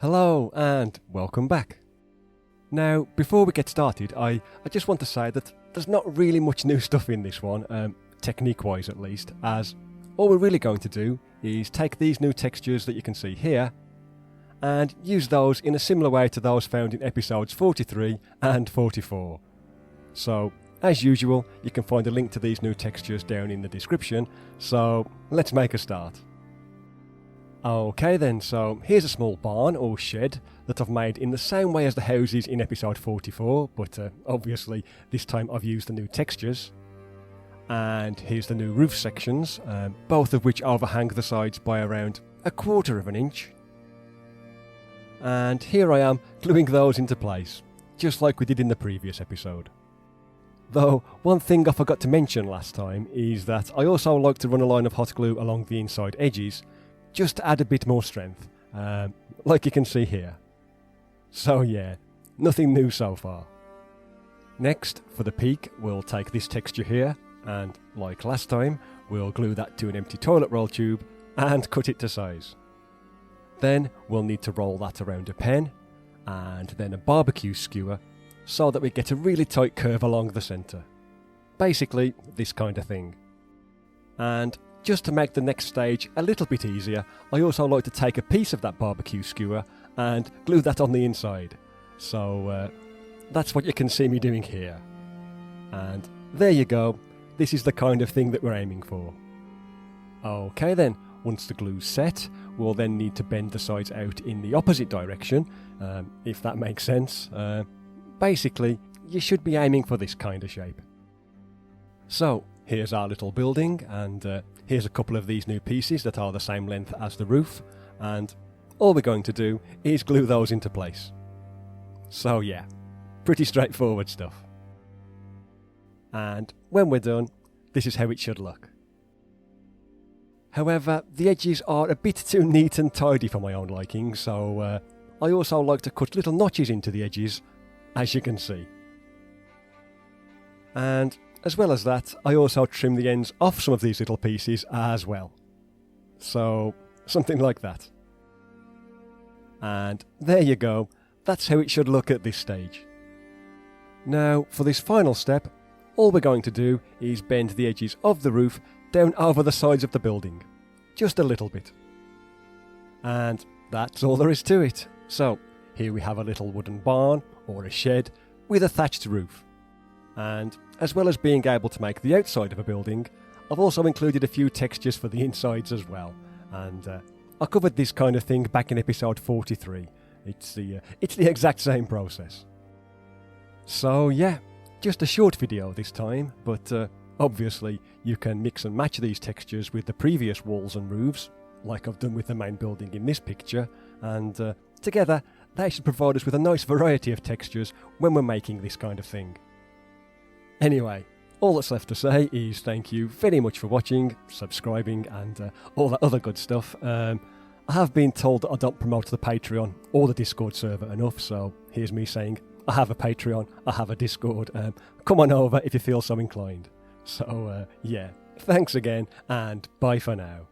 Hello and welcome back. Now, before we get started, I just want to say that there's not really much new stuff in this one, technique-wise at least, as all we're really going to do is take these new textures that you can see here and use those in a similar way to those found in episodes 43 and 44. So, as usual, you can find a link to these new textures down in the description, so let's make a start. Okay then, so here's a small barn or shed that I've made in the same way as the houses in episode 44, but obviously this time I've used the new textures. And here's the new roof sections, both of which overhang the sides by around 1/4 of an inch. And here I am gluing those into place, just like we did in the previous episode. Though, one thing I forgot to mention last time is that I also like to run a line of hot glue along the inside edges, just to add a bit more strength, like you can see here. So yeah, nothing new so far. Next, for the peak, we'll take this texture here, and like last time, we'll glue that to an empty toilet roll tube and cut it to size. Then we'll need to roll that around a pen, and then a barbecue skewer, so that we get a really tight curve along the centre. Basically, this kind of thing. And just to make the next stage a little bit easier, I also like to take a piece of that barbecue skewer and glue that on the inside. So that's what you can see me doing here. And there you go, this is the kind of thing that we're aiming for. Okay then, once the glue's set, we'll then need to bend the sides out in the opposite direction, if that makes sense. Basically, you should be aiming for this kind of shape. So, here's our little building, and here's a couple of these new pieces that are the same length as the roof, and all we're going to do is glue those into place. So yeah, pretty straightforward stuff. And when we're done, this is how it should look. However, the edges are a bit too neat and tidy for my own liking, so I also like to cut little notches into the edges, as you can see. And as well as that, I also trim the ends off some of these little pieces as well. So, something like that. And there you go, that's how it should look at this stage. Now, for this final step, all we're going to do is bend the edges of the roof down over the sides of the building. Just a little bit. And that's all there is to it. So, here we have a little wooden barn, or a shed, with a thatched roof. And as well as being able to make the outside of a building, I've also included a few textures for the insides as well. And I covered this kind of thing back in episode 43. It's the exact same process. So yeah, just a short video this time, but obviously you can mix and match these textures with the previous walls and roofs, like I've done with the main building in this picture, and together they should provide us with a nice variety of textures when we're making this kind of thing. Anyway, all that's left to say is thank you very much for watching, subscribing, and all that other good stuff. I have been told that I don't promote the Patreon or the Discord server enough, so here's me saying I have a Patreon, I have a Discord, come on over if you feel so inclined. So yeah, thanks again, and bye for now.